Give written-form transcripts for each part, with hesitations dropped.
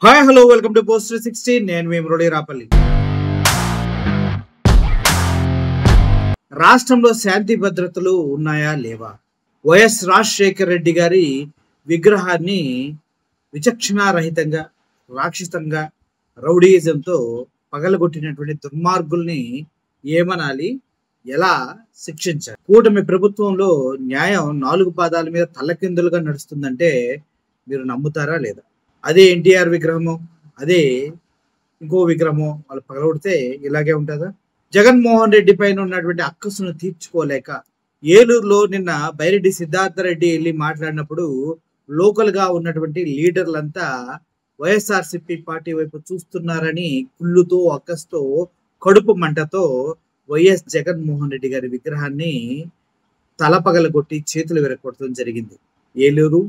Hi hello welcome to post 360. నేను మీ మురళి రాపల్లి. రాష్ట్రంలో శాంతి భద్రతలు ఉన్నాయా లేవా? వైఎస్ రాజశేఖర రెడ్డి గారి విగ్రహాన్ని విచక్షణారహితంగా, రాక్షసంగా, రౌడీయిజంతో పగలగొట్టినటువంటి దుర్మార్గుల్ని ఏమనాలి, ఎలా శిక్షించాలి? కూటమి ప్రభుత్వంలో న్యాయం 4 పాదాల మీద తల్లకిందులుగా నడుస్తుందంటే మీరు నమ్ముతారా లేదా? అదే ఎన్టీఆర్ విగ్రహము, అదే ఇంకో విగ్రహము వాళ్ళు పగలగొడితే ఇలాగే ఉంటుందా? జగన్మోహన్ రెడ్డి పైన ఉన్నటువంటి అక్కసును తీర్చుకోలేక ఏలూరులో నిన్న బైరెడ్డి సిద్ధార్థ రెడ్డి వెళ్ళి మాట్లాడినప్పుడు లోకల్ గా ఉన్నటువంటి లీడర్లంతా వైఎస్ఆర్సిపి పార్టీ వైపు చూస్తున్నారని కుళ్ళుతో, అక్కస్తో, కడుపు మంటతో వైఎస్ జగన్మోహన్ రెడ్డి గారి విగ్రహాన్ని తలపగలగొట్టి చేతులు విరగొట్టడం జరిగింది. ఏలూరు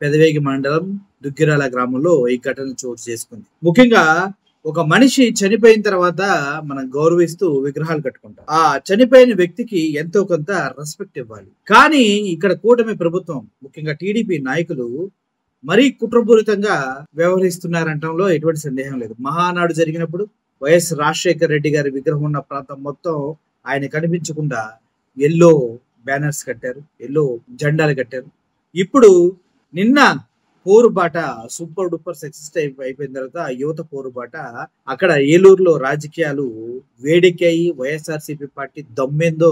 పెదవేగి మండలం దుగ్గిరాల గ్రామంలో ఈ ఘటన చోటు చేసుకుంది. ముఖ్యంగా ఒక మనిషి చనిపోయిన తర్వాత మనం గౌరవిస్తూ విగ్రహాలు కట్టుకుంటాం. ఆ చనిపోయిన వ్యక్తికి ఎంతో కొంత రెస్పెక్ట్ ఇవ్వాలి. కానీ ఇక్కడ కూటమి ప్రభుత్వం, ముఖ్యంగా టీడీపీ నాయకులు మరీ కుట్రపూరితంగా వ్యవహరిస్తున్నారంటంలో ఎటువంటి సందేహం లేదు. మహానాడు జరిగినప్పుడు వైఎస్ రాజశేఖర రెడ్డి గారి విగ్రహం ఉన్న ప్రాంతం మొత్తం ఆయన కనిపించకుండా ఎల్లో బ్యానర్స్ కట్టారు, ఎల్లో జెండాలు కట్టారు. ఇప్పుడు నిన్న పోరుబాట సూపర్ డూపర్ సక్సెస్ అయిపోయిన తర్వాత యువత పోరుబాట అక్కడ ఏలూరులో రాజకీయాలు వేడెక్కాయి. వైఎస్ఆర్సీపీ పార్టీ దమ్మేందో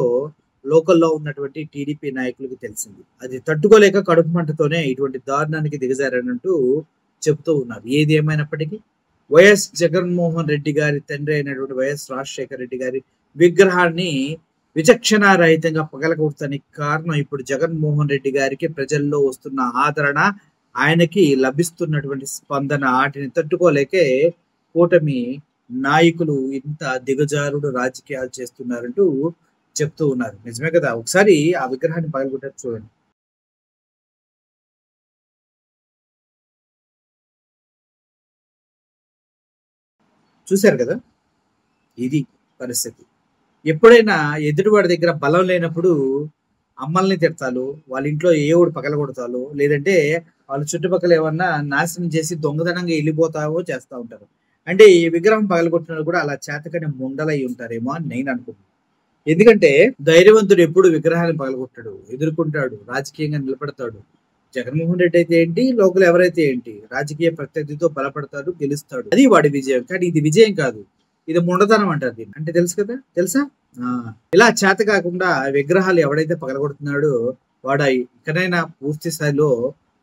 లోకల్లో ఉన్నటువంటి టీడీపీ నాయకులకు తెలిసింది. అది తట్టుకోలేక కడుపు మంటతోనే ఇటువంటి దారుణానికి దిగజారనంటూ చెబుతూ ఉన్నారు. ఏది ఏమైనప్పటికీ వైఎస్ జగన్మోహన్ రెడ్డి గారి తండ్రి అయినటువంటి వైఎస్ రాజశేఖర రెడ్డి గారి విగ్రహాన్ని విచక్షణారహితంగా పగలగొడతానికి కారణం ఇప్పుడు జగన్మోహన్ రెడ్డి గారికి ప్రజల్లో వస్తున్న ఆదరణ, ఆయనకి లభిస్తున్నటువంటి స్పందన. వాటిని తట్టుకోలేకే కూటమి నాయకులు ఇంత దిగజారుడు రాజకీయాలు చేస్తున్నారంటూ చెప్తూ ఉన్నారు. నిజమే కదా? ఒకసారి ఆ విగ్రహాన్ని పగలగొట్టారు చూడండి. చూశారు కదా? ఇది పరిస్థితి. ఎప్పుడైనా ఎదుటివాడి దగ్గర బలం లేనప్పుడు అమ్మల్ని తిడతాలు, వాళ్ళ ఇంట్లో ఏవుడు పగలగొడతాలు, లేదంటే వాళ్ళ చుట్టుపక్కల ఏమన్నా నాశనం చేసి దొంగతనంగా వెళ్ళిపోతావో చేస్తూ ఉంటారు. అంటే ఈ విగ్రహం పగలగొట్టిన కూడా అలా చేతకని ముండలై ఉంటారేమో అని నేను అనుకుంటున్నాను. ఎందుకంటే ధైర్యవంతుడు ఎప్పుడు విగ్రహాన్ని పగలగొట్టాడు, ఎదుర్కొంటాడు, రాజకీయంగా నిలబడతాడు. జగన్మోహన్ రెడ్డి అయితే ఏంటి, లోకల్ ఎవరైతే ఏంటి, రాజకీయ ప్రత్యర్థితో బలపడతాడు, గెలుస్తాడు. అది వాడి విజయం. కానీ ఇది విజయం కాదు, ఇది ముండతనం అంటారు దీన్ని. అంటే తెలుసు కదా, తెలుసా? ఇలా చేత కాకుండా విగ్రహాలు ఎవడైతే పగలగొడుతున్నాడో వాడు ఇకనైనా పూర్తి స్థాయిలో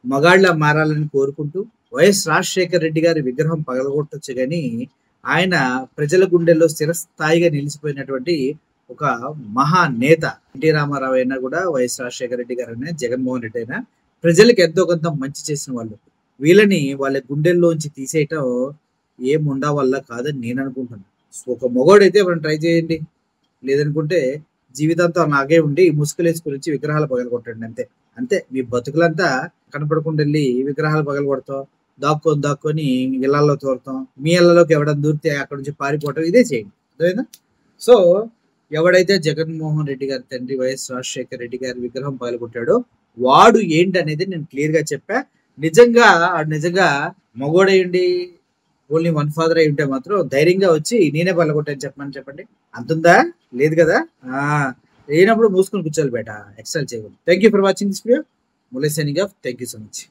మగాళ్ళ మారాలని కోరుకుంటూ, వైఎస్ రాజశేఖర రెడ్డి గారి విగ్రహం పగలగొట్టొచ్చు కానీ ఆయన ప్రజల గుండెల్లో స్థిరస్థాయిగా నిలిచిపోయినటువంటి ఒక మహా నేత. ఎన్టీ రామారావు అయినా కూడా, వైఎస్ రాజశేఖర రెడ్డి గారు అయినా, జగన్మోహన్ రెడ్డి అయినా ప్రజలకు ఎంతో కొంత మంచి చేసిన వాళ్ళు. వీళ్ళని వాళ్ళ గుండెల్లోంచి తీసేయటం ఏం ఉండా వల్ల కాదని నేను అనుకుంటున్నాను. ఒక మగోడైతే మనం ట్రై చేయండి, లేదనుకుంటే జీవితాంతం నాగే ఉండి ముసుగులేసుకుని వచ్చి విగ్రహాలు పగలగొట్టండి. అంతే అంతే. మీ బతుకులంతా కనపడకుండా వెళ్ళి విగ్రహాలు పగలగొడతాం, దాక్కొని ఇళ్లలో తోరుతాం, మీ ఇళ్లలోకి ఎవడన్నా దూరితే అక్కడ నుంచి పారిపోవటం, ఇదే చేయండి. అర్థమైందా? సో ఎవడైతే జగన్మోహన్ రెడ్డి గారి తండ్రి వైఎస్ రాజశేఖర రెడ్డి గారి విగ్రహం పగలగొట్టాడో వాడు ఏంటి అనేది నేను క్లియర్ గా చెప్పా. నిజంగా మగోడేయండి, ఓన్లీ వన్ ఫాదర్ అయి ఉంటే మాత్రం ధైర్యంగా వచ్చి నేనే పగలగొట్టాను చెప్పండి. అంతుందా? లేదు కదా? లేనప్పుడు మూసుకొని కూర్చోవాలి బేట, ఎక్స్ట్రా చేయకూడదు. Thank you for watching this video. Murali signing off. Thank you so much.